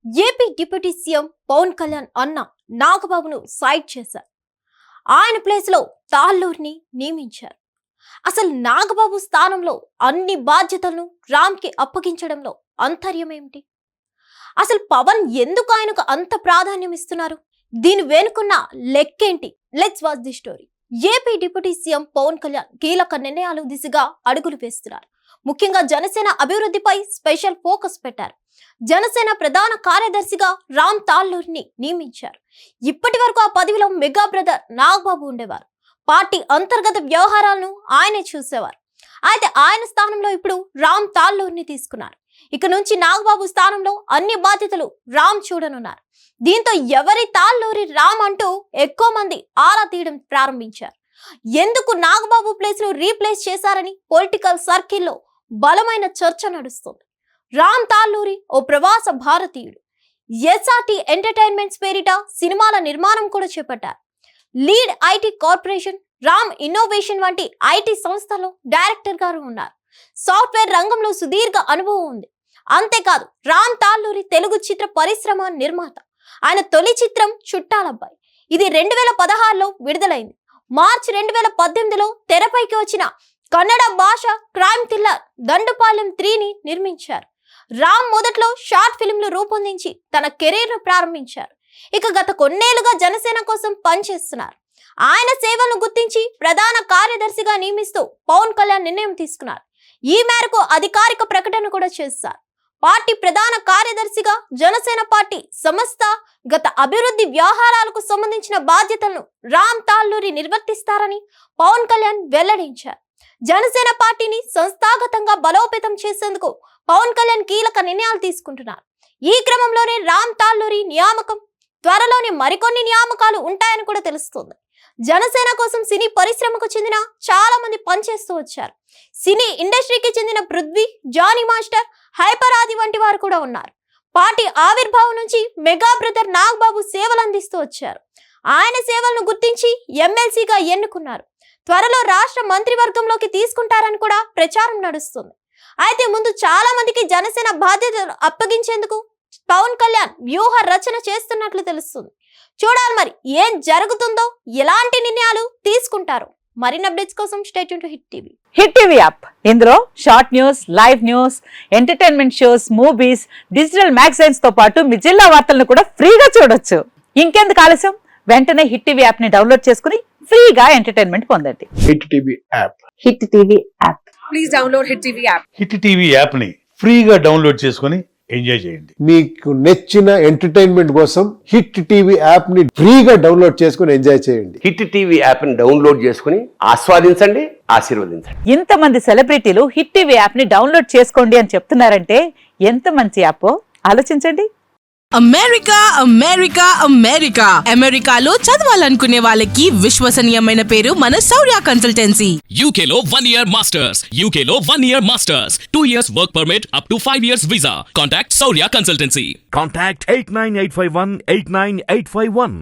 AP deputy CM Pawan Kalyan అన్న నాగబాబును side చేశారు. ఆయన ప్లేస్లో తాళ్ళూరిని నియమించారు. అసలు నాగబాబు స్థానంలో అన్ని బాధ్యతలను రామ్కి అప్పగించడంలో అంతర్యం ఏమిటి? అసలు పవన్ ఎందుకు ఆయనకు అంత ప్రాధాన్యం ఇస్తున్నారు? దీని వెనుకున్న లెక్కేంటి? Let's watch the story. AP deputy CM Pawan Kalyan కీలక నిర్ణయాలు దిశగా అడుగులు వేస్తున్నారు. ముఖ్యంగా జనసేన అభివృద్ధిపై స్పెషల్ ఫోకస్ పెట్టారు. జనసేన ప్రధాన కార్యదర్శిగా రామ్ తాళ్ళూరిని నియమించారు. ఇప్పటి వరకు ఆ పదవిలో మెగా బ్రదర్ నాగబాబు ఉండేవారు. పార్టీ అంతర్గత వ్యవహారాలను ఆయనే చూసేవారు. అయితే ఆయన స్థానంలో ఇప్పుడు రామ్ తాళ్ళూరిని తీసుకున్నారు. ఇక నుంచి నాగబాబు స్థానంలో అన్ని బాధ్యతలు రామ్ చూడనున్నారు. దీంతో ఎవరి తాళ్ళూరి రామ్ అంటూ ఎక్కువ మంది ఆరా తీయడం ప్రారంభించారు. ఎందుకు నాగబాబు ప్లేస్ ను రీప్లేస్ చేశారని పొలిటికల్ సర్కిల్లో బలమైన చర్చ నడుస్తుంది. రామ్ తాళ్ళూరి ఓ ప్రవాస భారతీయుడు. ఎస్ఆర్టీ ఎంటర్టైన్మెంట్స్ పేరిట సినిమాల నిర్మాణం కూడా చేపట్టారు. Lead IT corporation, Ram innovation వంటి ఐటీ సంస్థలో డైరెక్టర్ గారు ఉన్నారు. సాఫ్ట్వేర్ రంగంలో సుదీర్ఘ అనుభవం ఉంది. అంతేకాదు రామ్ తాళ్ళూరి తెలుగు చిత్ర పరిశ్రమ నిర్మాత. ఆయన తొలి చిత్రం చుట్టాలబ్బాయి. ఇది 2016లో విడుదలైంది. మార్చి 2018లో తెరపైకి వచ్చిన కన్నడ భాష క్రైమ్ థ్రిల్లర్ దండుపాలెం 3ని నిర్మించారు. రామ్ మొదట్లో షార్ట్ ఫిల్మ్లు రూపొందించి తన కెరీర్ను ప్రారంభించారు. ఇక గత కొన్నేళ్లుగా జనసేన కోసం పనిచేస్తున్నారు. ఆయన సేవలను గుర్తించి ప్రధాన కార్యదర్శిగా నియమిస్తూ పవన్ కళ్యాణ్ నిర్ణయం తీసుకున్నారు. ఈ మేరకు అధికారిక ప్రకటన కూడా చేశారు. పార్టీ ప్రధాన కార్యదర్శిగా జనసేన పార్టీ సంస్థ గత అభివృద్ధి వ్యవహారాలకు సంబంధించిన బాధ్యతలను రామ్ తాళ్ళూరి నిర్వర్తిస్తారని పవన్ కళ్యాణ్ వెల్లడించారు. జనసేన పార్టీని సంస్థాగతంగా బలోపేతం చేసేందుకు పవన్ కళ్యాణ్ కీలక నిర్ణయాలు తీసుకుంటున్నారు. ఈ క్రమంలోనే రామ్ తాళ్ళూరి నియామకం, త్వరలోనే మరికొన్ని నియామకాలు ఉంటాయని కూడా తెలుస్తుంది. జనసేన కోసం సినీ పరిశ్రమకు చెందిన చాలా మంది పనిచేస్తూ వచ్చారు. సినీ ఇండస్ట్రీకి చెందిన పృథ్వీ, జానీ మాస్టర్, హైపర్ ఆది వంటి వారు కూడా ఉన్నారు. పార్టీ ఆవిర్భావం నుంచి మెగా బ్రదర్ నాగబాబు సేవలు అందిస్తూ వచ్చారు. ఆయన సేవలను గుర్తించి ఎమ్మెల్సీగా ఎన్నుకున్నారు. త్వరలో రాష్ట్ర మంత్రివర్గంలోకి తీసుకుంటారని కూడా ప్రచారం నడుస్తుంది. అయితే ముందు చాలా మందికి జనసేన బాధ్యతలు అప్పగించేందుకు పవన్ కళ్యాణ్ వ్యూహ రచన చేస్తున్నట్లు తెలుస్తుంది. చూడాలి మరి ఏం జరుగుతుందో, ఎలాంటి నిర్ణయాలు తీసుకుంటారో. మరిన్ని అప్డేట్స్ కోసం stay tuned to hit TV. Hit TV app ఇందులో short news, live news, entertainment shows, movies, digital magazines తో పాటు మీ జిల్లా వార్తలను కూడా ఫ్రీగా చూడొచ్చు. ఇంకెందుకు ఆలస్యం, వెంటనే హిట్ టీవీ యాప్ ని డౌన్లోడ్ చేసుకుని ఫ్రీగా ఎంటర్టైన్మెంట్ పొందండి. Hit TV app. Hit TV app. Please download hit TV app. Hit TV app ని ఫ్రీగా డౌన్లోడ్ చేసుకుని ఎంజాయ్ చేయండి. మీకు నచ్చిన ఎంటర్టైన్మెంట్ కోసం హిట్ టీవీ యాప్ ని ఫ్రీగా డౌన్లోడ్ చేసుకుని ఎంజాయ్ చేయండి. హిట్ టీవీ యాప్ ని డౌన్లోడ్ చేసుకుని ఆస్వాదించండి, ఆశీర్వదించండి. ఇంతమంది సెలబ్రిటీలు హిట్ టీవీ యాప్ ని డౌన్లోడ్ చేసుకోండి అని చెప్తున్నారంటే ఎంత మంచి యాప్ ఆలోచించండి. అమెరికా అమెరికా అమెరికా అమెరికాలో చదవాలనుకునే వాళ్ళకి విశ్వసనీయమైన పేరు మన శౌర్య కన్సల్టెన్సీ. UK లో 1 year masters. UK లో 1 year masters. 2 years work permit up to 5 years visa. Contact Saurya Consultancy. Contact 89851 89851.